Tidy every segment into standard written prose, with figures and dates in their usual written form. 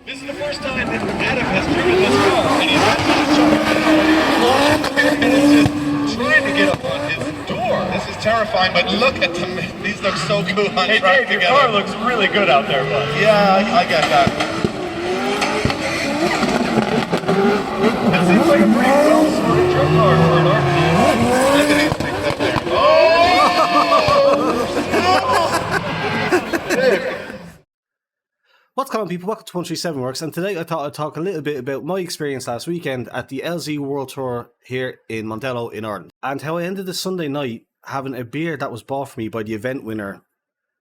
This is the first time that Adam has driven this car, and he's just trying to get up on his door. This is terrifying, but look at them. These look so cool on track together. Your car looks really good out there, bud. Yeah, I get that. It seems like a pretty well-sorted truck car for an RPG. Look at these things up there. Oh! What's going on, people? Welcome to 137 Works, and today I thought I'd talk a little bit about my experience last weekend at the LZ World Tour here in Mondello in Ireland, and how I ended the Sunday night having a beer that was bought for me by the event winner,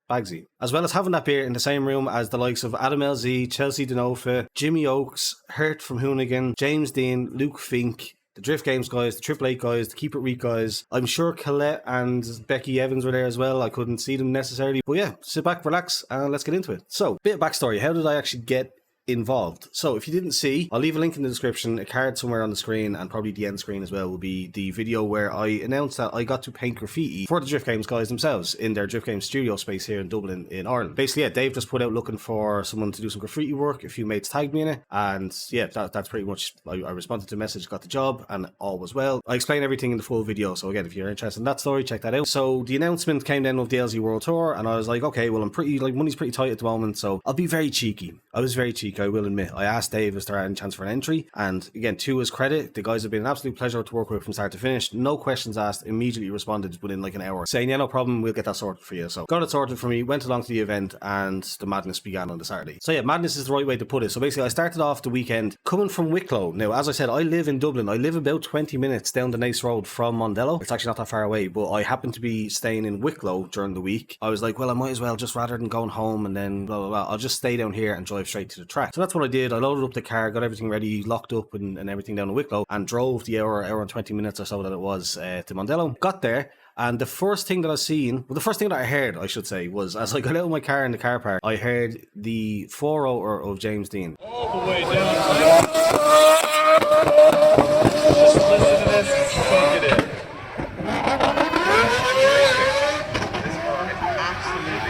Baggsy, as well as having that beer in the same room as the likes of AdamLZ, Chelsea Denofa, Jimmy Oakes, Hurt from Hoonigan, James Deane, Luke Fink, the Drift Games guys, the Triple Eight guys, the Keep It Reek guys. I'm sure Colette and Becky Evans were there as well. I couldn't see them necessarily. But yeah, sit back, relax, and let's get into it. So, bit of backstory. How did I actually get involved? So if you didn't see, I'll leave a link in the description, a card somewhere on the screen, and probably the end screen as well will be the video where I announced that I got to paint graffiti for the Drift Games guys themselves in their Drift Games studio space here in Dublin in Ireland. Basically, yeah, Dave just put out looking for someone to do some graffiti work. A few mates tagged me in it, and yeah, that's pretty much, I responded to the message, got the job, and all was well. I explain everything in the full video, so again, if you're interested in that story, check that out. So the announcement came then of the LZ World Tour, and I was like, okay, well, money's pretty tight at the moment, so I'll be very cheeky. I was very cheeky, I will admit. I asked Dave if there any chance for an entry, and again, to his credit, the guys have been an absolute pleasure to work with from start to finish. No questions asked, immediately responded within like an hour, saying, yeah, no problem, we'll get that sorted for you. So got it sorted for me, went along to the event, and the madness began on the Saturday. So yeah, madness is the right way to put it. So basically, I started off the weekend coming from Wicklow. Now, as I said, I live in Dublin. I live about 20 minutes down the Nace Road from Mondello. It's actually not that far away, but I happened to be staying in Wicklow during the week. I was like, well, I might as well, just rather than going home and then blah, blah, blah, I'll just stay down here and drive straight to the track. So that's what I did. I loaded up the car, got everything ready, locked up and everything down in Wicklow, and drove the hour and 20 minutes or so that it was to Mondello. Got there, and the first thing that I heard, I should say, was as I got out of my car in the car park, I heard the 4-rotor of James Deane. All the way down. Just listen to this and soak it in. This car is absolutely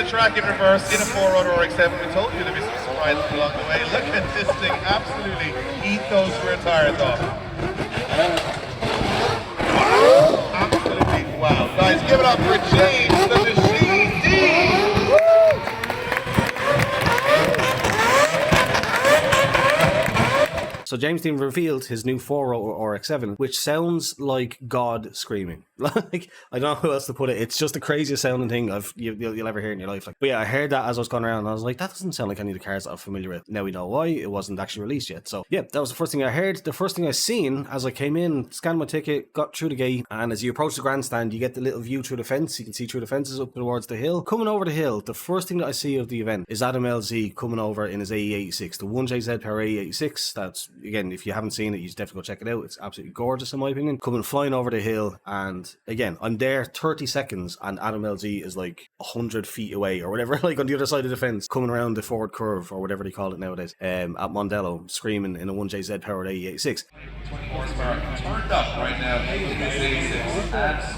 track in reverse in a 4-rotor or X7. We told you there'd be some surprises along the way. Look at this thing absolutely eat those rear tires off. Absolutely wow. Guys, give it up for James, the Machine Deane. So James Deane revealed his new 4-rotor or X7, which sounds like God screaming. Like, I don't know how else to put it. It's just the craziest sounding thing you'll ever hear in your life. Like, but yeah, I heard that as I was going around, and I was like, that doesn't sound like any of the cars that I'm familiar with. Now we know why. It wasn't actually released yet. So yeah, that was the first thing I heard. The first thing I seen as I came in, scanned my ticket, got through the gate, and as you approach the grandstand, you get the little view through the fence. You can see through the fences up towards the hill. Coming over the hill, the first thing that I see of the event is AdamLZ coming over in his AE86, the 1JZ Power AE86. That's, again, if you haven't seen it, you should definitely go check it out. It's absolutely gorgeous in my opinion. Coming flying over the hill, and again, I'm there 30 seconds and AdamLZ is like 100 feet away or whatever, like on the other side of the fence, coming around the forward curve or whatever they call it nowadays, at Mondello, screaming in a 1JZ powered AE86. 20 horsepower turned up right now. This 86.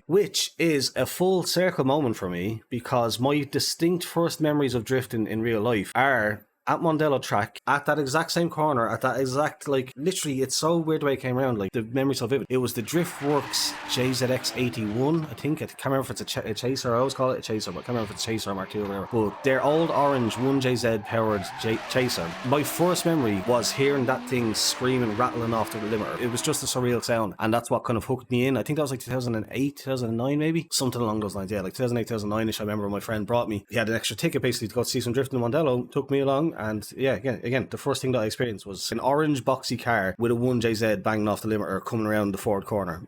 Which is a full circle moment for me, because my distinct first memories of drifting in real life are at Mondello track, at that exact same corner, at that exact, like, literally, it's so weird the way it came around, like, the memory's so vivid. It was the Driftworks JZX81, I think. I can't remember if it's a Chaser, I always call it a Chaser, but I can't remember if it's a Chaser or Mark II or whatever. But their old orange 1JZ powered Chaser. My first memory was hearing that thing screaming, rattling off the limiter. It was just a surreal sound, and that's what kind of hooked me in. I think that was like 2008, 2009 maybe, something along those lines. Yeah, like 2008, 2009ish. I remember my friend brought me. He had an extra ticket basically to go see some drifting in Mondello. Took me along, and yeah, again, the first thing that I experienced was an orange boxy car with a 1JZ banging off the limiter coming around the forward corner.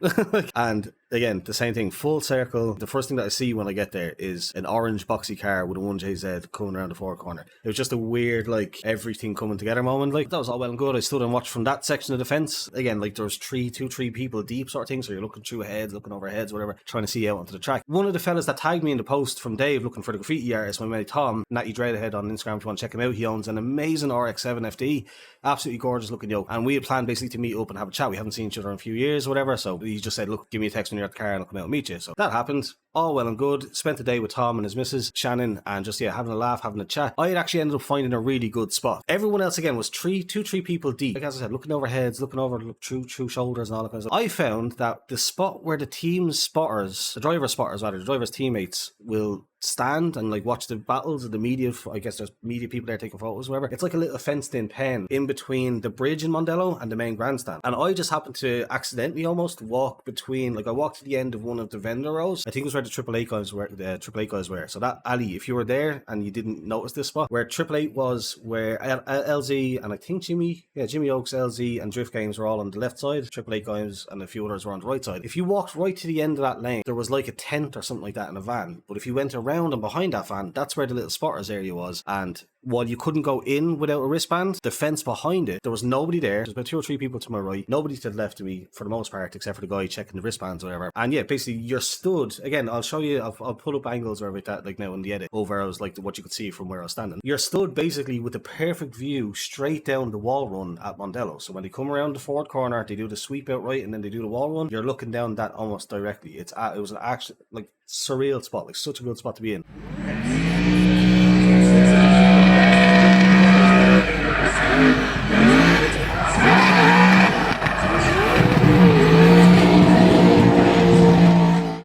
And again, the same thing, full circle. The first thing that I see when I get there is an orange boxy car with a 1JZ coming around the forward corner. It was just a weird, like, everything coming together moment. Like, that was all well and good. I stood and watched from that section of the fence. Again, like, there was three people deep sort of thing, so you're looking through heads, looking over heads, whatever, trying to see out onto the track. One of the fellas that tagged me in the post from Dave looking for the graffiti artist, my mate Tom, Natty Dreadhead on Instagram, if you want to check him out. He owns an amazing RX-7 FD, absolutely gorgeous looking yoke, and we had planned basically to meet up and have a chat. We haven't seen each other in a few years or whatever, so he just said, look, give me a text when you're at the car and I'll come out and meet you. So that happened. All well and good. Spent the day with Tom and his missus, Shannon, and just, yeah, having a laugh, having a chat. I had actually ended up finding a really good spot. Everyone else, again, was three people deep. Like, as I said, looking over heads, looking over through shoulders and all that kind of stuff. I found that the spot where the team's spotters, the driver's teammates will stand and like watch the battles of the media. I guess there's media people there taking photos, whatever. It's like a little fenced-in pen in between the bridge in Mondello and the main grandstand. And I just happened to accidentally almost walk between, like, I walked to the end of one of the vendor rows. I think it was where the Triple Eight guys were. So that alley, if you were there and you didn't notice this spot, where Triple Eight was, where LZ and I think Jimmy Oaks, LZ and Drift Games were all on the left side. Triple Eight guys and a few others were on the right side. If you walked right to the end of that lane, there was like a tent or something like that in a van. But if you went around and behind that van, that's where the little spotters area was. And while you couldn't go in without a wristband, the fence behind it, there was nobody there. There's about 2 or 3 people to my right, nobody to the left of me for the most part, except for the guy checking the wristbands or whatever. And yeah, basically you're stood, again, I'll show you, I'll pull up angles or about that, like now in the edit, over I was like what you could see from where I was standing. You're stood basically with the perfect view straight down the wall run at Mondello. So when they come around the forward corner, they do the sweep out right and then they do the wall run, you're looking down that almost directly. It was an actual, like, surreal spot, like such a good spot to be in.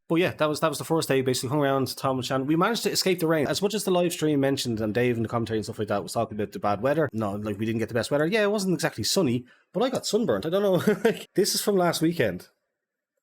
But yeah, that was the first day. Basically hung around Tom and Shannon. We managed to escape the rain. As much as the live stream mentioned, and Dave in the commentary and stuff like that was talking about the bad weather. No, like, we didn't get the best weather. Yeah, it wasn't exactly sunny, but I got sunburnt. I don't know. This is from last weekend.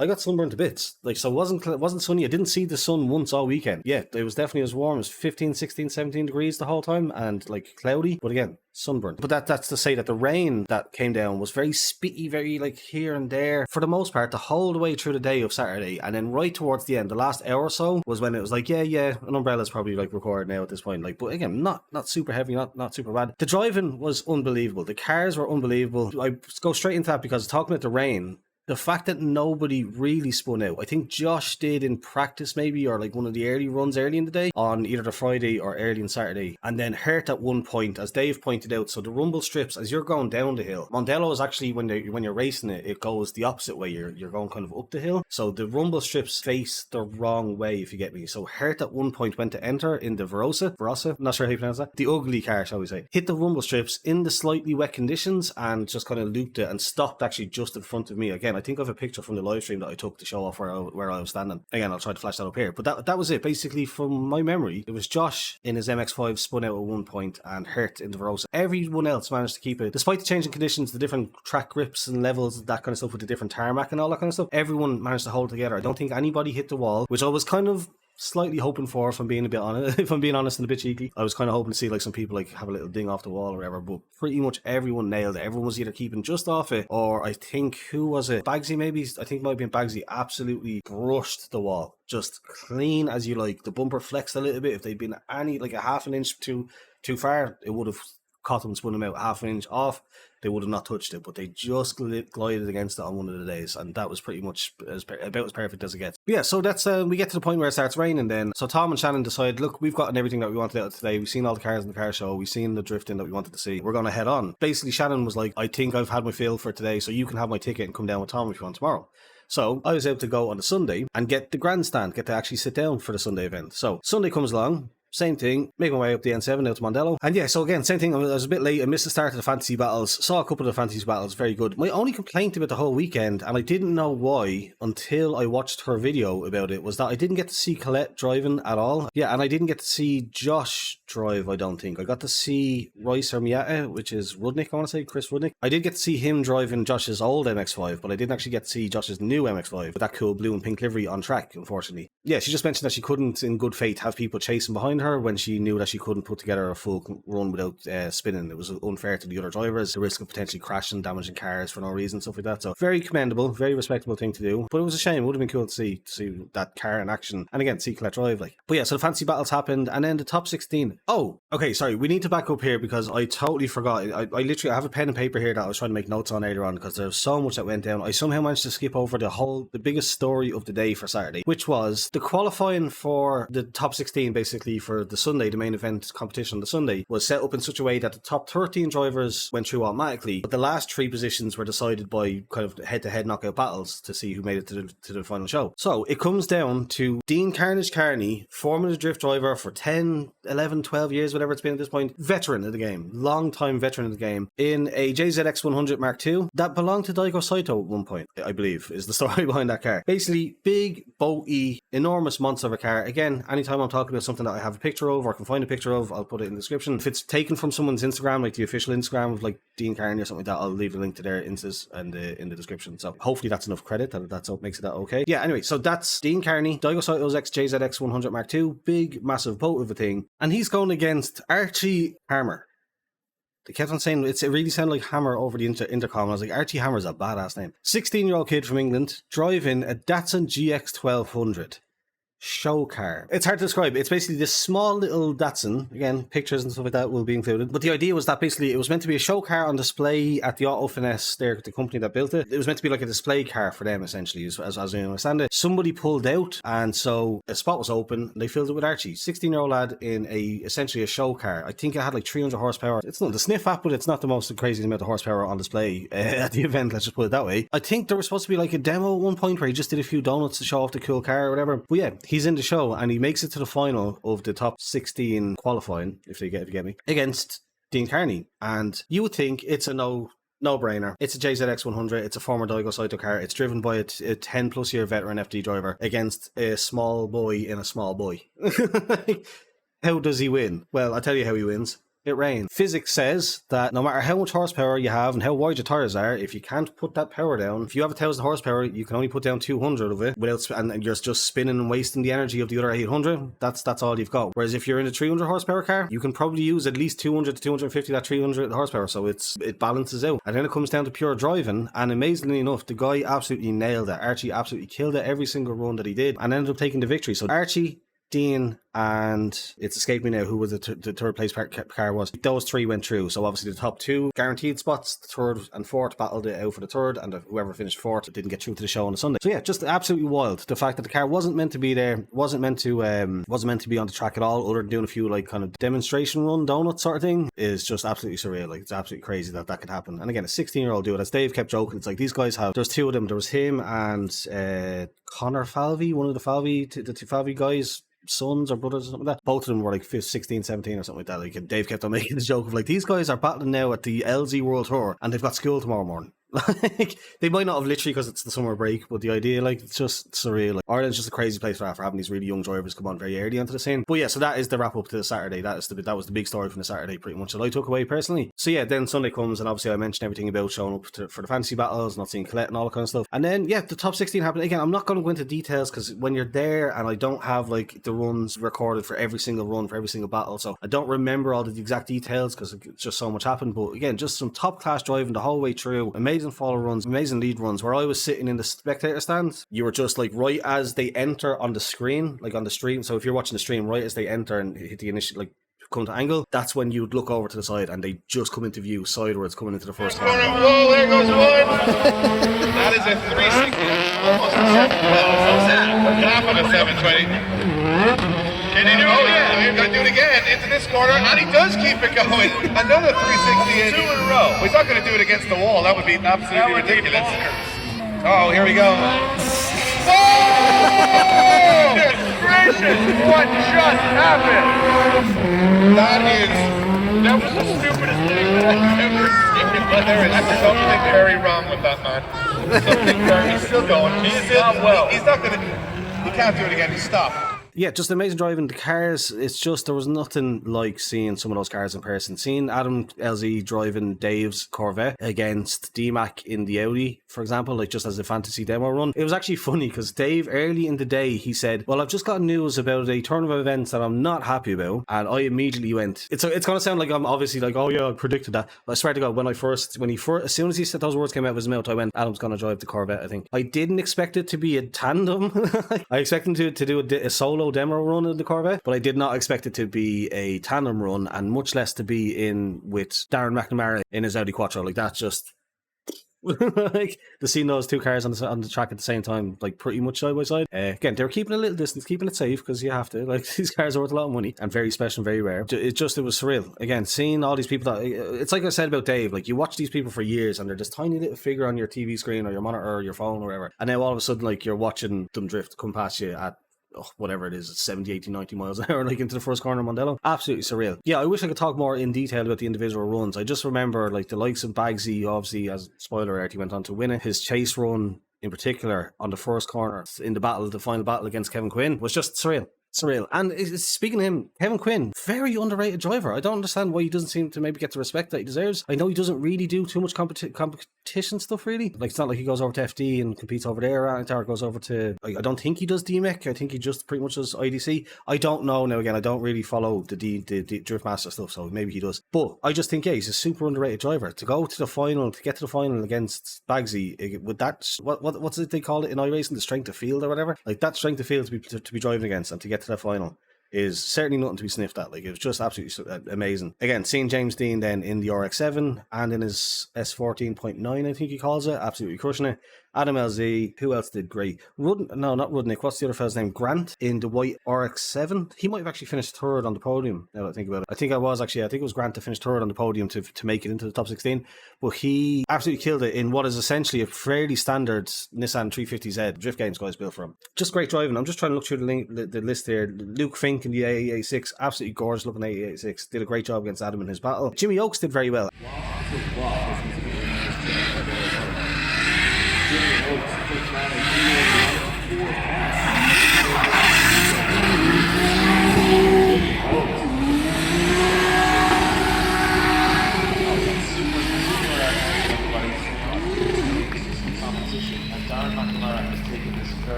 I got sunburned to bits. Like, so it wasn't sunny. I didn't see the sun once all weekend. Yeah, it was definitely as warm as 15, 16, 17 degrees the whole time and like cloudy. But again, sunburned. But that's to say that the rain that came down was very spitty, very like here and there. For the most part, the whole way through the day of Saturday. And then right towards the end, the last hour or so was when it was like, yeah, an umbrella's probably like required now at this point. Like, but again, not super heavy, not super bad. The driving was unbelievable. The cars were unbelievable. I go straight into that because talking about the rain, the fact that nobody really spun out. I think Josh did in practice maybe, or like one of the early runs early in the day on either the Friday or early on Saturday. And then hurt at one point, as Dave pointed out. So the rumble strips, as you're going down the hill, Mondello is actually, when you're racing it, it goes the opposite way. You're going kind of up the hill. So the rumble strips face the wrong way, if you get me. So hurt at one point went to enter in the Verosa, not sure how you pronounce that. The ugly car, shall we say. Hit the rumble strips in the slightly wet conditions and just kind of looped it and stopped actually just in front of me. Again, I think I have a picture from the live stream that I took to show off where I was standing. Again, I'll try to flash that up here. But that was it. Basically, from my memory, it was Josh in his MX-5 spun out at one point and hurt in the Verosa. Everyone else managed to keep it. Despite the changing conditions, the different track grips and levels, that kind of stuff with the different tarmac and all that kind of stuff, everyone managed to hold together. I don't think anybody hit the wall, which I was kind of slightly hoping for, if I'm being honest and a bit cheeky. I was kind of hoping to see like some people like have a little ding off the wall or whatever, but pretty much everyone nailed it. Everyone was either keeping just off it, or I think, who was it? Baggsy maybe? I think it might have been Baggsy, absolutely brushed the wall. Just clean as you like. The bumper flexed a little bit. If they'd been any, like a half an inch too far, it would have caught them, spun them out half an inch off. They would have not touched it, but they just glided against it on one of the days, and that was pretty much about as perfect as it gets. But yeah, so that's we get to the point where it starts raining then. So Tom and Shannon decide, look, we've gotten everything that we wanted out of today. We've seen all the cars in the car show. We've seen the drifting that we wanted to see. We're going to head on. Basically, Shannon was like, I think I've had my fill for today, so you can have my ticket and come down with Tom if you want tomorrow. So I was able to go on the Sunday and get the grandstand, get to actually sit down for the Sunday event. So Sunday comes along, Same thing, make my way up the N7 out to Mondello. And yeah, so again, same thing, I was a bit late, I missed the start of the fantasy battles, saw a couple of the fantasy battles, very good. My only complaint about the whole weekend, and I didn't know why until I watched her video about it, was that I didn't get to see Colette driving at all. Yeah, and I didn't get to see Josh drive, I don't think. I got to see Royce or Miata, which is Rudnick, I want to say, Chris Rudnick. I did get to see him driving Josh's old MX-5, but I didn't actually get to see Josh's new MX-5 with that cool blue and pink livery on track, unfortunately. Yeah, she just mentioned that she couldn't, in good faith, have people chasing behind her when she knew that she couldn't put together a full run without spinning. It was unfair to the other drivers, the risk of potentially crashing, damaging cars for no reason, stuff like that. So very commendable, very respectable thing to do. But it was a shame. It would have been cool to see that car in action, and again, see Colette drive. Like, but yeah, so the fantasy battles happened, and then the top 16. Oh, okay, sorry, we need to back up here because I totally forgot. I literally, I have a pen and paper here that I was trying to make notes on earlier on because there's so much that went down. I somehow managed to skip over the biggest story of the day for Saturday, which was the qualifying for the top 16, basically for the Sunday, the main event competition on the Sunday, was set up in such a way that the top 13 drivers went through automatically, but the last 3 positions were decided by kind of head-to-head knockout battles to see who made it to the final show. So it comes down to Deane Carnage Carney, Formula Drift driver for 10, 11, 12 years, whatever it's been at this point, veteran of the game, long-time veteran of the game, in a JZX 100 Mark II that belonged to Daigo Saito at one point, I believe, is the story behind that car. Basically, big, boaty, enormous monster of a car. Again, anytime I'm talking about something that I have a picture of or can find a picture of, I'll put it in the description. If it's taken from someone's Instagram, like the official Instagram of like Deane Carney or something like that, I'll leave a link to their Instas and in the description. So hopefully that's enough credit, that's what makes it that okay. Yeah, anyway, so that's Deane Carney, Daigo Saito's JZX 100 Mark II, big, massive boat of a thing. And he's going against Archie Hammer. They kept on saying, it really sounded like Hammer over the intercom. I was like, Archie Hammer's a badass name. 16-year-old kid from England, driving a Datsun GX 1200. Show car. It's hard to describe. It's basically this small little Datsun. Again, pictures and stuff like that will be included. But the idea was that basically it was meant to be a show car on display at the Auto Finesse, there, the company that built it. It was meant to be like a display car for them, essentially, as I understand it. Somebody pulled out, and so a spot was open, and they filled it with Archie. 16-year-old lad in essentially a show car. I think it had like 300 horsepower. It's not the sniff app, but it's not the most crazy amount of horsepower on display at the event, let's just put it that way. I think there was supposed to be like a demo at one point where he just did a few donuts to show off the cool car or whatever. But yeah, he's in the show and he makes it to the final of the top 16 qualifying, if you get me, against Deane Carney. And you would think it's a no-brainer. It's a JZX 100. It's a former Daigo Saito car. It's driven by a 10-plus year veteran FD driver against a small boy in a small boy. How does he win? Well, I'll tell you how he wins. It rains. Physics says that no matter how much horsepower you have and how wide your tires are, if you can't put that power down, if you have 1,000 horsepower, you can only put down 200 of it and you're just spinning and wasting the energy of the other 800. That's all you've got. Whereas if you're in a 300 horsepower car, you can probably use at least 200 to 250 that 300 horsepower. So it balances out. And then it comes down to pure driving. And amazingly enough, the guy absolutely nailed it. Archie absolutely killed it every single run that he did and ended up taking the victory. So Archie, Deane, and it's escaped me now who was the third place car was. Those 3 went through, so obviously the top 2 guaranteed spots, the 3rd and 4th battled it out for the 3rd, and whoever finished 4th didn't get through to the show on the Sunday. So yeah, just absolutely wild. The fact that the car wasn't meant to be there, wasn't meant to be on the track at all, other than doing a few like kind of demonstration run donut sort of thing, is just absolutely surreal. Like, it's absolutely crazy that could happen. And again, a 16-year-old dude, as Dave kept joking, it's like these guys there's 2 of them. There was him and Connor Falvey, one of the two Falvey guys, sons or brothers or something like that. Both of them were like 16, 17 or something like that. Like, Dave kept on making the joke of like, these guys are battling now at the LZ World Tour and they've got school tomorrow morning. Like, they might not have literally because it's the summer break, but the idea, like, it's just surreal. Like, Ireland's just a crazy place for having these really young drivers come on very early onto the scene. But yeah, so that is the wrap up to the Saturday. That was the big story from the Saturday, pretty much, that I took away personally. So yeah, then Sunday comes, and obviously I mentioned everything about showing up for the fantasy battles, not seeing Colette and all that kind of stuff. And then yeah, the top 16 happened again. I'm not going to go into details because when you're there, and I don't have like the runs recorded for every single run for every single battle, so I don't remember all the exact details because it's just so much happened. But again, just some top class driving the whole way through. Amazing follow runs, amazing lead runs. Where I was sitting in the spectator stand, you were just like right as they enter on the screen, like on the stream. So if you're watching the stream, right as they enter and hit the initial, like, come to angle, that's when you'd look over to the side and they just come into view sideways coming into the first corner. Whoa, there goes one. That is a 360, almost a 720. Half of a 720. Can he do it? Oh yeah, he's going to do it again into this corner, and he does keep it going. Another 360 in. 2 in a row. He's not going to do it against the wall. That would be absolutely ridiculous. Oh, here we go. Gracious, what just happened? That was the stupidest thing that I've ever seen. But there is something very wrong with that man. Something very. He's still going. He's not well. He's not gonna. He can't do it again. He's stopped. Yeah, just amazing driving. The cars, it's just, there was nothing like seeing some of those cars in person. Seeing AdamLZ driving Dave's Corvette against D-Mac in the Audi, for example, like just as a fantasy demo run. It was actually funny because Dave, early in the day, he said, well, I've just got news about a turn of events that I'm not happy about. And I immediately went, it's going to sound like I'm obviously like, oh yeah, I predicted that. But I swear to God, as soon as he said those words came out of his mouth, I went, Adam's going to drive the Corvette, I think. I didn't expect it to be a tandem. I expected him to do a solo demo run in the Corvette, but I did not expect it to be a tandem run, and much less to be in with Darren McNamara in his Audi Quattro. Like, that's just like to see those two cars on the track at the same time, like pretty much side by side. Again, they were keeping a little distance, keeping it safe, because you have to. Like, these cars are worth a lot of money and very special and very rare. It was surreal. Again, seeing all these people that, it's like I said about Dave, like you watch these people for years and they're this tiny little figure on your TV screen or your monitor or your phone or whatever, and now all of a sudden, like, you're watching them drift come past you at whatever it is, 70, 80, 90 miles an hour, like into the first corner of Mondello. Absolutely surreal. Yeah, I wish I could talk more in detail about the individual runs. I just remember, like, the likes of Baggsy, obviously, as spoiler alert, he went on to win it. His chase run, in particular, on the first corner in the final battle against Kevin Quinn, was just surreal. And speaking of him, Kevin Quinn, very underrated driver. I don't understand why he doesn't seem to maybe get the respect that he deserves. I know he doesn't really do too much competition stuff, really. Like, it's not like he goes over to FD and competes over there, or goes over to, I don't think he does DMEC. I think he just pretty much does IDC. I don't know. Now, again, I don't really follow the Drift Master stuff, so maybe he does. But I just think, yeah, he's a super underrated driver. To get to the final against Baggsy, with that, what's it they call it in iRacing, the strength of field or whatever? Like, that strength of field to be driving against and to get to the final is certainly nothing to be sniffed at. Like, it was just absolutely amazing. Again, seeing James Deane then in the RX-7 and in his S14.9, I think he calls it, absolutely crushing it. AdamLZ, who else did great? Not Rudnick, what's the other fella's name? Grant in the white RX-7. He might have actually finished third on the podium, now that I think about it. I think it was Grant to finish third on the podium to make it into the top 16. But he absolutely killed it in what is essentially a fairly standard Nissan 350Z drift games guys built for him. Just great driving. I'm just trying to look through the list here. Luke Fink in the AE86, absolutely gorgeous looking AE86. Did a great job against Adam in his battle. Jimmy Oakes did very well.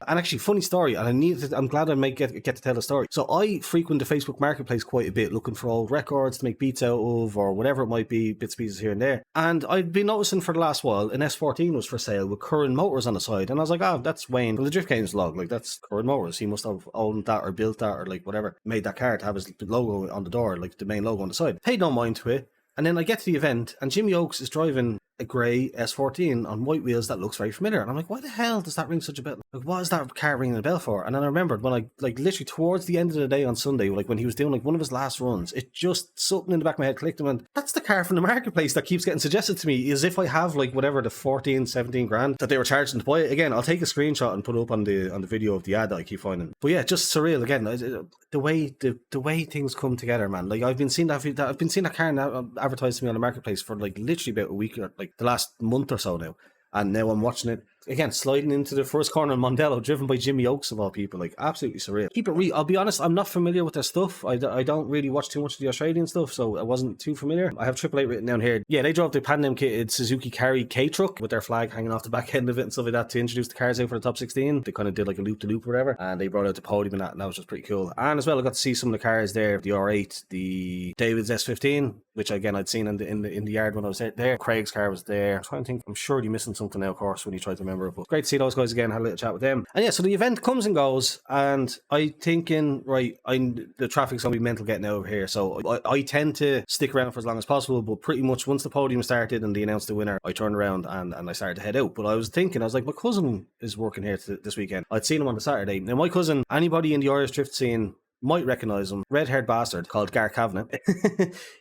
And actually, funny story, and I'm glad I might get to tell the story. So I frequent the Facebook Marketplace quite a bit, looking for old records to make beats out of, or whatever it might be, bits and pieces here and there. And I'd been noticing for the last while, an S14 was for sale with Curran Motors on the side. And I was like, that's Wayne from the Drift Games log. Like, that's Curran Motors. He must have owned that or built that or like whatever, made that car to have his logo on the door, like the main logo on the side. Paid no mind to it. And then I get to the event and Jimmy Oakes is driving a grey S14 on white wheels that looks very familiar. And I'm like, why the hell does that ring such a bell? Like, what is that car ringing a bell for? And then I remembered when I, like, literally towards the end of the day on Sunday, like when he was doing like one of his last runs, it just, something in the back of my head clicked and went, that's the car from the Marketplace that keeps getting suggested to me, as if I have like whatever, the 14, 17 grand that they were charging to buy it. Again, I'll take a screenshot and put it up on the video of the ad that I keep finding. But yeah, just surreal. Again, the way things come together, man. Like, I've been seeing that car now advertised to me on the Marketplace for like literally about a week or like the last month or so now, and now I'm watching it again, sliding into the first corner of Mondello, driven by Jimmy Oakes of all people. Like, absolutely surreal. Keep it real. I'll be honest, I'm not familiar with their stuff. I don't really watch too much of the Australian stuff, so I wasn't too familiar. I have Triple Eight written down here. Yeah, they drove the Pan-Am kitted Suzuki Carry K-Truck with their flag hanging off the back end of it and stuff like that to introduce the cars out for the top 16. They kind of did like a loop-to-loop or whatever, and they brought out the podium and that was just pretty cool. And as well, I got to see some of the cars there, the R8, the David's S15, which again I'd seen in the yard when I was there. Craig's car was there. I'm trying to think, I'm sure you're missing something now, of course, when you try to remember it, but great to see those guys again, had a little chat with them. And yeah, so the event comes and goes, and I thinking, right, the traffic's gonna be mental getting out of here, so I tend to stick around for as long as possible, but pretty much once the podium started and they announced the winner, I turned around and I started to head out. But I was like, my cousin is working here this weekend. I'd seen him on the Saturday. Now my cousin, anybody in the Irish drift scene might recognise him, red-haired bastard called Gar Kavanagh.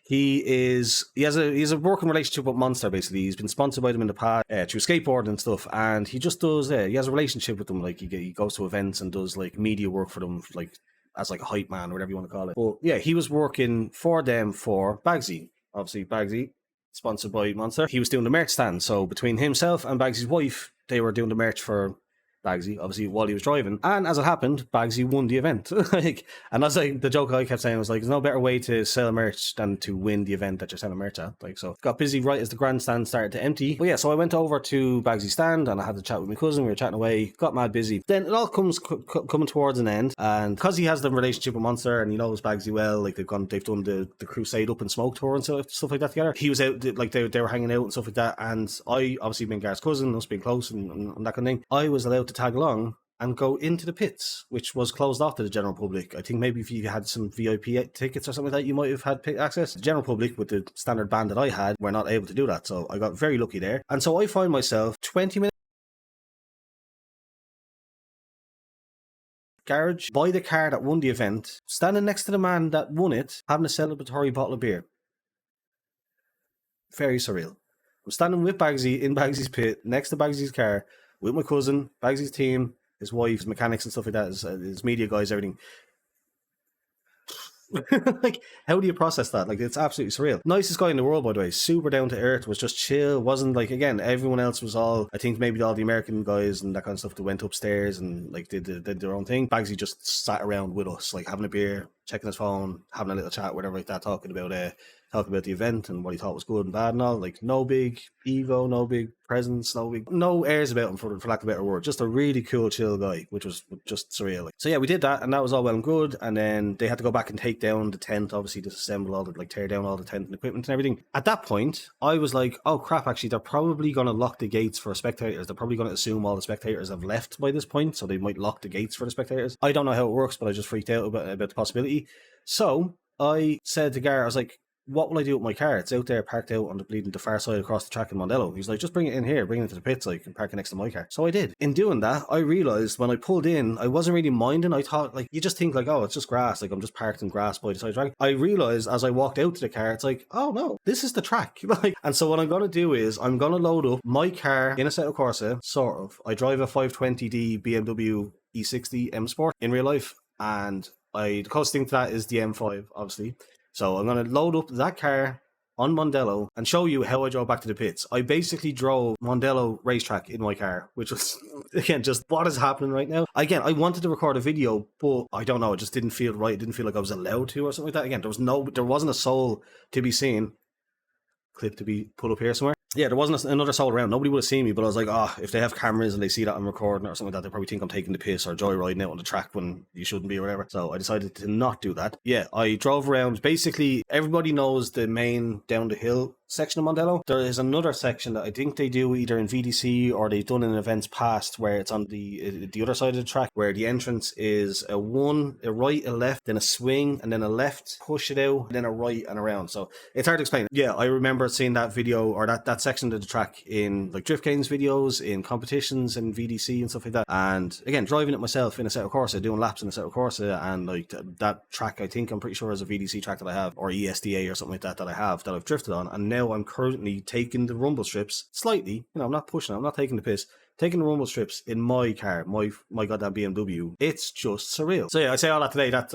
he has a working relationship with Monster. Basically, he's been sponsored by them in the past through skateboarding and stuff, and he just does. He has a relationship with them. Like he goes to events and does like media work for them, like as like a hype man or whatever you want to call it. But yeah, he was working for them for Baggsy. Obviously, Baggsy, sponsored by Monster. He was doing the merch stand. So between himself and Baggsy's wife, they were doing the merch for Baggsy, obviously, while he was driving. And as it happened, Baggsy won the event. And that's like the joke I kept saying was like, there's no better way to sell merch than to win the event that you're selling merch at. Like, so got busy right as the grandstand started to empty. But yeah, so I went over to Baggsy's stand and I had to chat with my cousin. We were chatting away, got mad busy. Then it all comes coming towards an end. And because he has the relationship with Monster and he knows Baggsy well, like they've done the Crusade Up and Smoke tour and stuff like that together. He was out, like they were hanging out and stuff like that. And I, obviously being Gar's cousin, us being close and that kind of thing, I was allowed to tag along and go into the pits, which was closed off to the general public. I think maybe if you had some VIP tickets or something like that, you might have had access. The general public, with the standard band that I had, were not able to do that. So I got very lucky there. And so I find myself 20 minutes garage, buy the car that won the event, standing next to the man that won it, having a celebratory bottle of beer. Very surreal. I'm standing with Baggsy in Baggsy's pit, next to Baggsy's car, with my cousin, Baggsy's team, his wife, his mechanics and stuff like that, his media guys, everything. Like, how do you process that? Like, it's absolutely surreal. Nicest guy in the world, by the way. Super down to earth. Was just chill. Wasn't like, again, everyone else was all, I think maybe all the American guys and that kind of stuff that went upstairs and like did their own thing. Baggsy just sat around with us, like having a beer, checking his phone, having a little chat, whatever like that, talking about the event and what he thought was good and bad and all. Like, no big ego, no big presence, no airs about him, for lack of a better word. Just a really cool, chill guy, which was just surreal. So yeah, we did that and that was all well and good. And then they had to go back and take down the tent, obviously disassemble all the, like tear down all the tent and equipment and everything. At that point, I was like, oh crap, actually, they're probably going to lock the gates for spectators. They're probably going to assume all the spectators have left by this point, so they might lock the gates for the spectators. I don't know how it works, but I just freaked out about the possibility. So I said to Gar, I was like, what will I do with my car? It's out there parked out on the far side across the track in Mondello. He's like, just bring it in here, bring it into the pits, so you can park it next to my car. So I did. In doing that, I realised when I pulled in, I wasn't really minding. I thought, like, you just think like, oh, it's just grass. Like, I'm just parked in grass by the side of the track. I realised as I walked out to the car, it's like, oh no, this is the track. Like, and so what I'm going to do is I'm going to load up my car in a Assetto Corsa, sort of. I drive a 520D BMW E60 M Sport in real life. And the closest thing to that is the M5, obviously. So I'm going to load up that car on Mondello and show you how I drove back to the pits. I basically drove Mondello racetrack in my car, which was, again, just what is happening right now. Again, I wanted to record a video, but I don't know, it just didn't feel right. It didn't feel like I was allowed to or something like that. Again, there wasn't a soul to be seen. Clip to be put up here somewhere. Yeah, there wasn't another soul around. Nobody would have seen me, but I was like, if they have cameras and they see that I'm recording or something like that, they probably think I'm taking the piss or joyriding out on the track when you shouldn't be or whatever. So I decided to not do that. Yeah, I drove around. Basically, everybody knows the main down the hill section of Mondello. There is another section that I think they do either in VDC or they've done in events past where it's on the other side of the track, where the entrance is a right, a left, then a swing, and then a left, push it out, and then a right and around. So it's hard to explain. Yeah, I remember seeing that video or that section of the track in like Drift Games videos, in competitions and VDC and stuff like that. And again, driving it myself in a Assetto Corsa, doing laps in a Assetto Corsa, and like that track, I think I'm pretty sure is a VDC track that I have, or ESDA or something like that that I've drifted on. And now I'm currently taking the rumble strips slightly. I'm not pushing it, I'm not taking the piss. Taking the rumble strips in my car, my goddamn BMW, it's just surreal. So yeah, I say all that today, that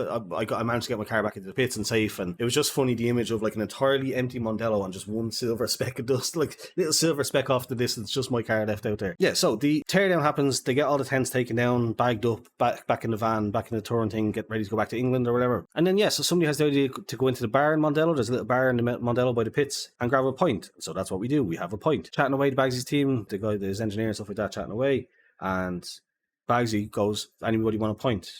I managed to get my car back into the pits and safe, and it was just funny, the image of like an entirely empty Mondello and just one silver speck of dust, like little silver speck off the distance, just my car left out there. Yeah, so the teardown happens, they get all the tents taken down, bagged up, back in the van, back in the touring thing, get ready to go back to England or whatever. And then so somebody has the idea to go into the bar in Mondello. There's a little bar in the Mondello by the pits and grab a pint. So that's what we do, we have a pint. Chatting away to Baggsy's team, the guy, his engineer and stuff like that, chatting away, and Baggsy goes, anybody want a pint?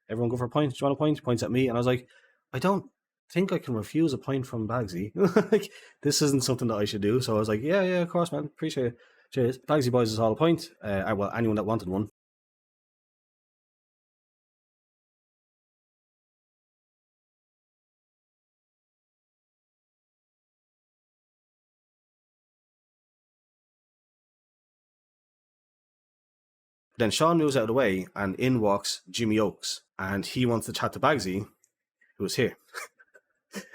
Everyone go for a pint? Do you want a pint? Points at me, and I was like, I don't think I can refuse a pint from Baggsy. Like, this isn't something that I should do. So I was like, yeah, of course, man, appreciate it. Cheers. Baggsy buys us all a pint. Well, anyone that wanted one. Then Sean moves out of the way, and in walks Jimmy Oakes, and he wants to chat to Baggsy. who was here.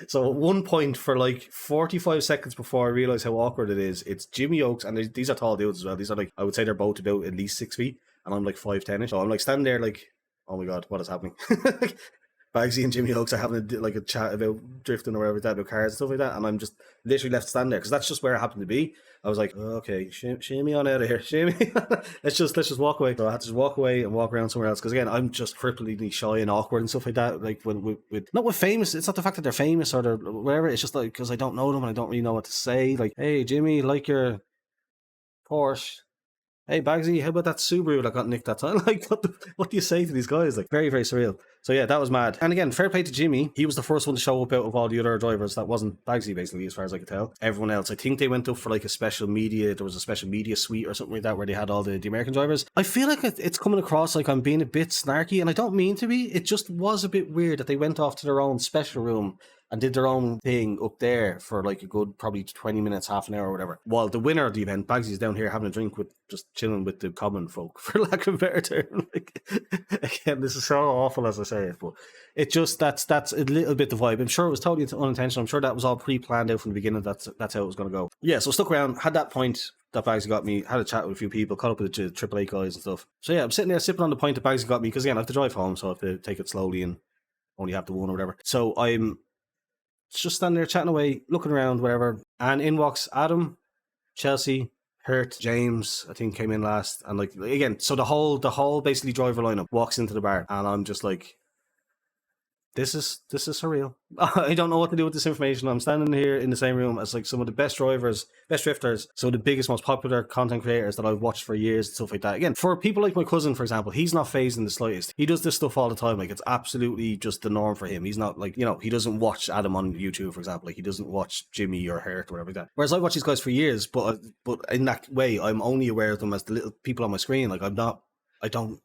So at one point, for like 45 seconds before I realised how awkward it is, it's Jimmy Oakes, and these are tall dudes as well. These are like, I would say they're both about at least 6 feet, and I'm like 5'10". So I'm like standing there like, oh my God, what is happening? Baggsy and Jimmy Oakes are having a chat about drifting or whatever, that about cars and stuff like that, and I'm just literally left standing there because that's just where I happened to be. I was like, okay, shimmy on out of here, shimmy. let's just walk away. So I had to just walk away and walk around somewhere else because again, I'm just cripplingly shy and awkward and stuff like that. Like with not with famous, it's not the fact that they're famous or they're whatever. It's just like because I don't know them and I don't really know what to say. Like, hey Jimmy, like your Porsche. Hey Baggsy, how about that Subaru that got nicked that time? Like, what do you say to these guys? Like, very, very surreal. So yeah, that was mad. And again, fair play to Jimmy. He was the first one to show up out of all the other drivers. That wasn't Baggsy, basically, as far as I could tell. Everyone else, I think they went up for like a special media. There was a special media suite or something like that where they had all the American drivers. I feel like it's coming across like I'm being a bit snarky, and I don't mean to be. It just was a bit weird that they went off to their own special room and did their own thing up there for like a good probably 20 minutes, half an hour or whatever. While the winner of the event, Baggsy's down here having a drink with, just chilling with the common folk, for lack of a better term. Like, again, this is so awful as I say it, but it just, that's a little bit the vibe. I'm sure it was totally unintentional. I'm sure that was all pre-planned out from the beginning. That's how it was going to go. Yeah, so stuck around, had that point that Baggsy got me, had a chat with a few people, caught up with the AAA guys and stuff. So yeah, I'm sitting there sipping on the pint that Baggsy got me, because again, I have to drive home, so I have to take it slowly and only have the one or whatever. So I'm just standing there chatting away, looking around, whatever. And in walks Adam, Chelsea, Hurt, James, I think came in last. And like, again, so the whole basically driver lineup walks into the bar, and I'm just like, this is surreal. I don't know what to do with this information. I'm standing here in the same room as like some of the best drivers, best drifters, some of the biggest, most popular content creators that I've watched for years and stuff like that. Again, for people like my cousin, for example, he's not phased in the slightest. He does this stuff all the time. Like, it's absolutely just the norm for him. He's not like, you know, he doesn't watch Adam on YouTube, for example. Like, he doesn't watch Jimmy or Hurt or whatever like that. Whereas I watch these guys for years, but in that way, I'm only aware of them as the little people on my screen. Like, I don't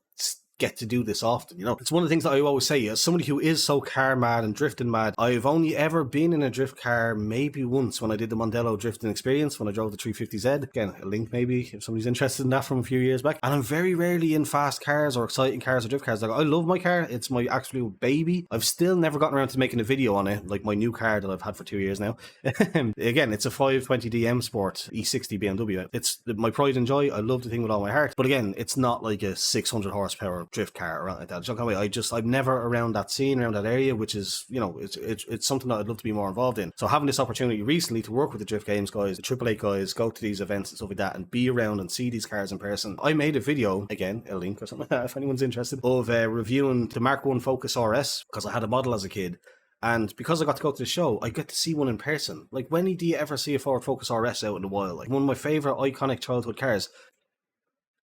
get to do this often, you know. It's one of the things that I always say, as somebody who is so car mad and drifting mad, I've only ever been in a drift car maybe once, when I did the Mondello drifting experience, when I drove the 350Z. Again, a link maybe if somebody's interested in that from a few years back. And I'm very rarely in fast cars or exciting cars or drift cars. Like, I love my car, it's my absolute baby. I've still never gotten around to making a video on it, like my new car that I've had for 2 years now. Again, it's a 520D M Sport E60 BMW. It's my pride and joy. I love the thing with all my heart. But again, it's not like a 600 horsepower drift car or anything like that. I'm never around that scene, around that area, which is, you know, it's something that I'd love to be more involved in. So having this opportunity recently to work with the Drift Games guys, the AAA guys, go to these events and stuff like that, and be around and see these cars in person. I made a video, again, a link or something like that, if anyone's interested, of reviewing the Mark 1 Focus RS, because I had a model as a kid. And because I got to go to the show, I get to see one in person. Like, when do you ever see a Ford Focus RS out in the wild? Like, one of my favourite iconic childhood cars.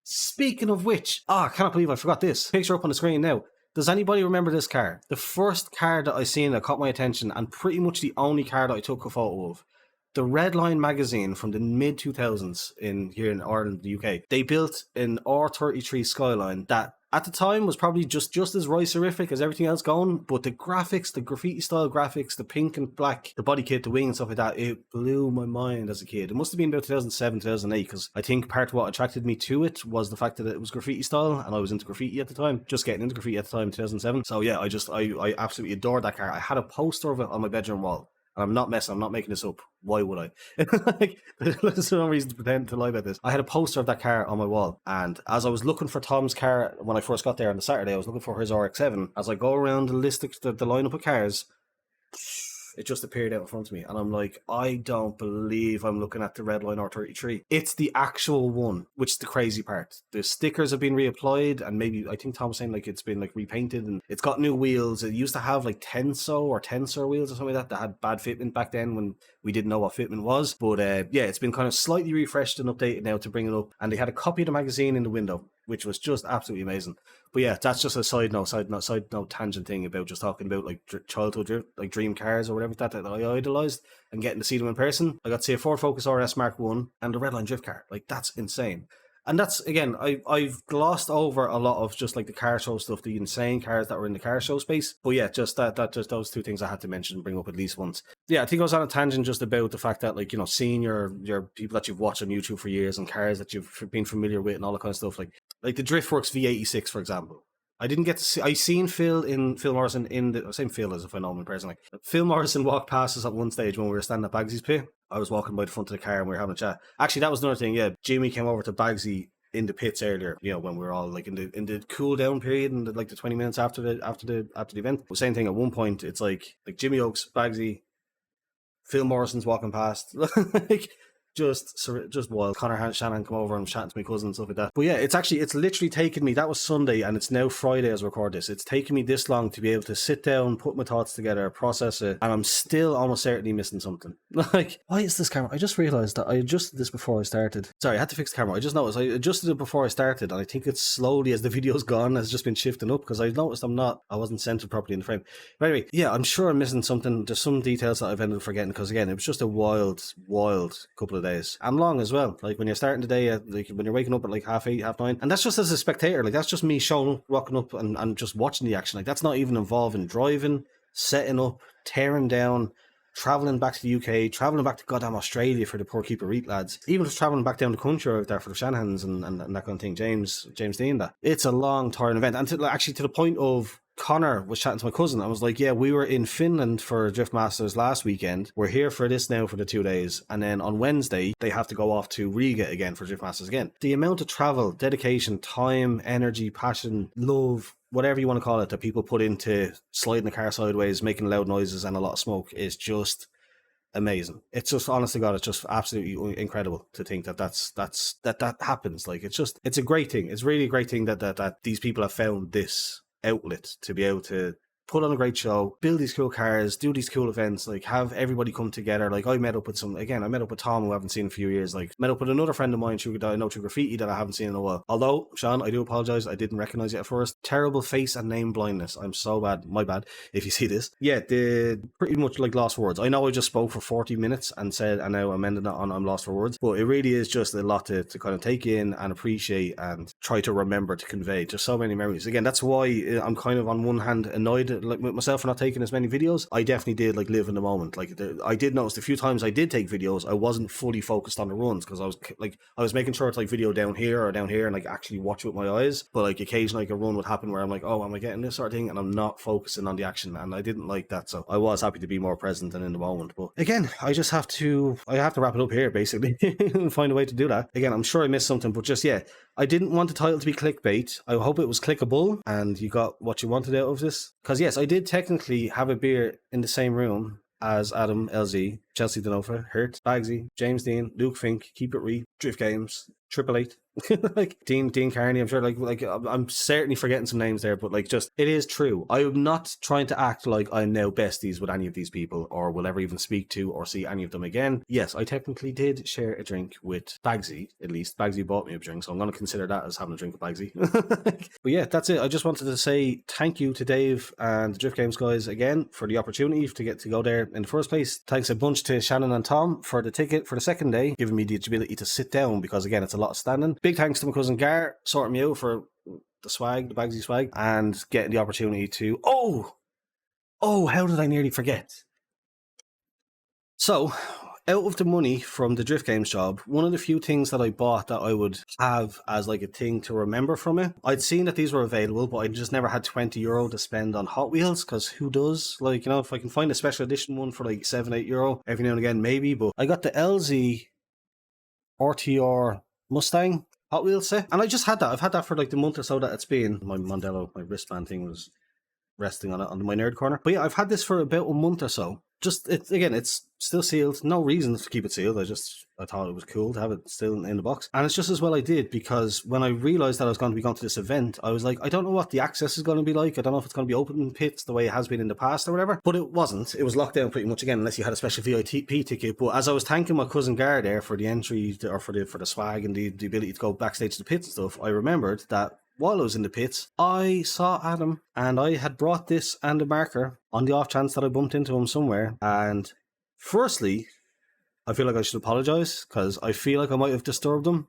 Speaking of which, I cannot believe I forgot this. Picture up on the screen now. Does anybody remember this car? The first car that I seen that caught my attention, and pretty much the only car that I took a photo of. The Redline magazine from the mid-2000s here in Ireland, the UK. They built an R33 Skyline that at the time was probably just as ricerific as everything else going, but the graphics, the graffiti style graphics, the pink and black, the body kit, the wing and stuff like that, it blew my mind as a kid. It must have been about 2007, 2008, because I think part of what attracted me to it was the fact that it was graffiti style, and I was into graffiti at the time, just getting into graffiti at the time, 2007. So yeah, I absolutely adored that car. I had a poster of it on my bedroom wall. And I'm not messing, I'm not making this up. Why would I? Like, there's no reason to pretend to lie about this. I had a poster of that car on my wall, and as I was looking for Tom's car when I first got there on the Saturday, I was looking for his RX-7. As I go around the list of the lineup of cars, it just appeared out in front of me, and I'm like, I don't believe I'm looking at the Redline R33. It's the actual one, which is the crazy part. The stickers have been reapplied, and maybe, I think Tom was saying, like, it's been like repainted, and it's got new wheels. It used to have like Tensor wheels or something like that had bad fitment back then when we didn't know what fitment was. But yeah, it's been kind of slightly refreshed and updated now to bring it up, and they had a copy of the magazine in the window, which was just absolutely amazing. But yeah, that's just a side note tangent thing about just talking about like childhood, like dream cars or whatever that I idolized, and getting to see them in person. I got to see a Ford Focus RS Mark 1 and the Redline drift car. Like, that's insane. And that's, again, I've glossed over a lot of just like the car show stuff, the insane cars that were in the car show space. But yeah, just just those two things I had to mention and bring up at least once. Yeah, I think I was on a tangent just about the fact that, like, you know, seeing your people that you've watched on YouTube for years and cars that you've been familiar with and all that kind of stuff. Like the Driftworks V86, for example. I didn't get to see. I seen Phil Morrison in the same Phil as if I know him in person. Like Phil Morrison walked past us at one stage when we were standing at Baggsy's pit. I was walking by the front of the car and we were having a chat. Actually, that was another thing. Yeah, Jimmy came over to Baggsy in the pits earlier. You know, when we were all like in the cool down period and like the 20 minutes after the event. The same thing. At one point, it's like Jimmy Oaks, Baggsy, Phil Morrison's walking past. Like just wild. Connor Shannon come over and chatting to my cousin and stuff like that. But yeah, it's literally taken me, that was Sunday and it's now Friday as I record this. It's taken me this long to be able to sit down, put my thoughts together, process it, and I'm still almost certainly missing something. Like, why is this camera? I just realised that I adjusted this before I started. Sorry, I had to fix the camera. I just noticed I adjusted it before I started and I think it's slowly, as the video's gone, has just been shifting up because I noticed I wasn't centered properly in the frame. But anyway, yeah, I'm sure I'm missing something. There's some details that I've ended up forgetting because again, it was just a wild couple of days and long as well. Like when you're starting the day at, like when you're waking up at like 8:30, 9:30, and that's just as a spectator. Like that's just me rocking up and just watching the action. Like that's not even involving driving, setting up, tearing down, travelling back to the UK, travelling back to goddamn Australia for the poor keeper eat lads, even just travelling back down the country out there for the Shanahans and that kind of thing. James Deane, that it's a long tiring event, and to the point of Connor was chatting to my cousin. I was like, yeah, we were in Finland for Drift Masters last weekend. We're here for this now for the 2 days. And then on Wednesday, they have to go off to Riga again for Drift Masters again. The amount of travel, dedication, time, energy, passion, love, whatever you want to call it, that people put into sliding the car sideways, making loud noises and a lot of smoke is just amazing. It's just, honest to God, it's just absolutely incredible to think that happens. Like, it's a great thing. It's really a great thing that these people have found this outlet to be able to put on a great show, build these cool cars, do these cool events, like have everybody come together. Like I met up with Tom, who I haven't seen in a few years, like met up with another friend of mine, through graffiti, that I haven't seen in a while. Although, Sean, I do apologise, I didn't recognise you at first. Terrible face and name blindness. I'm so bad. My bad if you see this. Yeah, pretty much like lost for words. I know I just spoke for 40 minutes and now I'm ending it on I'm lost for words, but it really is just a lot to kind of take in and appreciate and try to remember to convey. Just so many memories. Again, that's why I'm kind of on one hand annoyed like with myself for not taking as many videos. I definitely did like live in the moment. Like I did notice the few times I did take videos, I wasn't fully focused on the runs because I was making sure to like video down here and like actually watch with my eyes. But like occasionally like a run would happen where I'm like, oh, am I getting this sort of thing? And I'm not focusing on the action, and I didn't like that. So I was happy to be more present and in the moment. But again, I have to wrap it up here basically and find a way to do that. Again, I'm sure I missed something, but just I didn't want the title to be clickbait. I hope it was clickable and you got what you wanted out of this. Because yes, I did technically have a beer in the same room as AdamLZ, Chelsea Denofa, Hurt, Baggsy, James Deane, Luke Fink, Keep It Re, Drift Games, 888, like Deane Carney. I'm sure like I'm certainly forgetting some names there, but like just it is true. I'm not trying to act like I'm now besties with any of these people or will ever even speak to or see any of them again. Yes, I technically did share a drink with Baggsy. At least Baggsy bought me a drink, so I'm going to consider that as having a drink with Baggsy. But yeah, that's it. I just wanted to say thank you to Dave and the Drift Games guys again for the opportunity to get to go there in the first place. Thanks a bunch to Shannon and Tom for the ticket for the second day, giving me the ability to sit down because again, it's a lot of standing. Big thanks to my cousin Gar sorting me out for the Baggsy swag, and getting the opportunity to how did I nearly forget? So, out of the money from the Drift Games job, one of the few things that I bought that I would have as like a thing to remember from it, I'd seen that these were available, but I just never had €20 to spend on Hot Wheels, because who does? Like, you know, if I can find a special edition one for like €7-8 every now and again, maybe. But I got the LZ RTR Mustang Hot Wheels set, and I just had that. I've had that for like the month or so that it's been. My Mondello, my wristband thing was resting on it on my nerd corner. But yeah, I've had this for about a month or so. Just it's still sealed. No reason to keep it sealed. I thought it was cool to have it still in the box. And it's just as well I did, because when I realised that I was going to be going to this event, I was like, I don't know what the access is going to be like. I don't know if it's going to be open in pits the way it has been in the past or whatever. But it wasn't. It was locked down pretty much again, unless you had a special VIP ticket. But as I was thanking my cousin Gar there for the entry or for the swag and the ability to go backstage to the pits and stuff, I remembered that while I was in the pits, I saw Adam, and I had brought this and a marker on the off chance that I bumped into him somewhere. And firstly, I feel like I should apologise, because I feel like I might have disturbed him.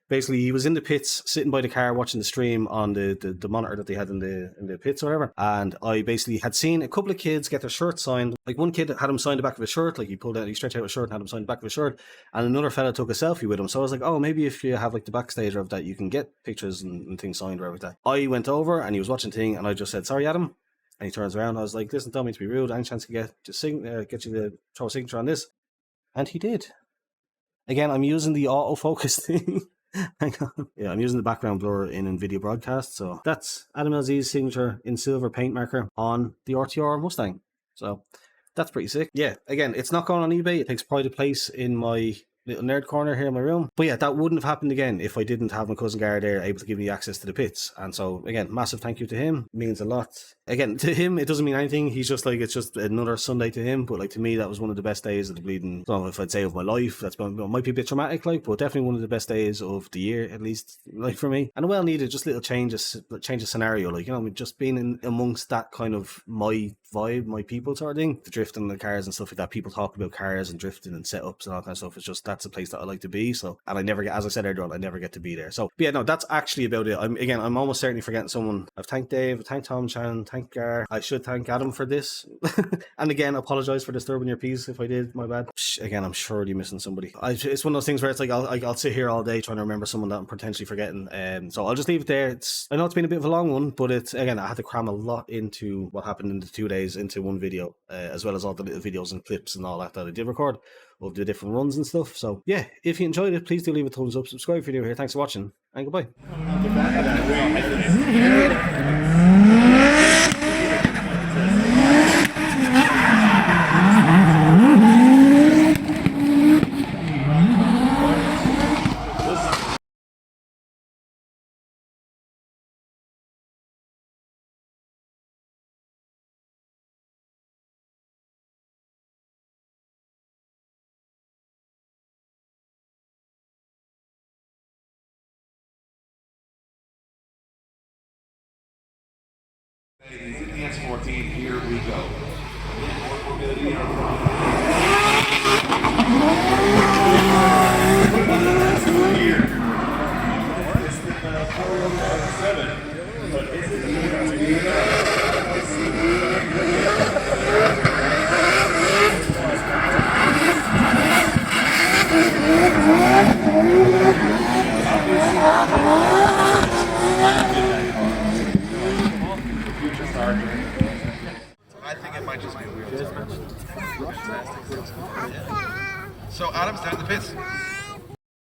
Basically, he was in the pits, sitting by the car, watching the stream on the monitor that they had in the pits or whatever. And I basically had seen a couple of kids get their shirts signed. Like one kid had him sign the back of his shirt, like he stretched out his shirt and had him sign the back of his shirt. And another fella took a selfie with him. So I was like, oh, maybe if you have like the backstage of that, you can get pictures and things signed or whatever. I went over and he was watching the thing, and I just said, sorry, Adam. And he turns around. I was like, listen, don't mean to be rude. Any chance to get you to throw a signature on this? And he did. Again, I'm using the autofocus thing. Hang on. Yeah, I'm using the background blur in video broadcast. So that's AdamLZ's signature in silver paint marker on the RTR Mustang. So that's pretty sick. Yeah, again, it's not going on eBay. It takes pride of place in my little nerd corner here in my room. But yeah, that wouldn't have happened again if I didn't have my cousin Gar there able to give me access to the pits. And so again, massive thank you to him. It means a lot. Again, to him it doesn't mean anything. He's just like, it's just another Sunday to him. But like, to me, that was one of the best days of the bleeding, I don't know if I'd say of my life. That's might be a bit traumatic, like, but definitely one of the best days of the year, at least, like, for me. And a well needed, just little change of scenario, like, you know, just being in amongst that kind of my vibe, my people sort of thing, the drifting the cars and stuff like that. People talk about cars and drifting and setups and all that kind of stuff. It's just, that's a place that I like to be. So, and I never get, as I said earlier on, I never get to be there. So, but yeah, no, that's actually about it. I'm almost certainly forgetting someone. I've thanked Dave, I've thanked Tom Chan, thanked Gar. I should thank Adam for this. And again, I apologize for disturbing your peace if I did. My bad. Again, I'm surely missing somebody. It's one of those things where it's like I'll sit here all day trying to remember someone that I'm potentially forgetting. So I'll just leave it there. I know it's been a bit of a long one, but it's, again, I had to cram a lot into what happened in the 2 days into one video, as well as all the little videos and clips and all that I did record of the different runs and stuff. So yeah, if you enjoyed it, please do leave a thumbs up, subscribe if you're new here. Thanks for watching, and goodbye. He's in the S14, here we go. I think it might just be a wheel. So Adam's down the pits.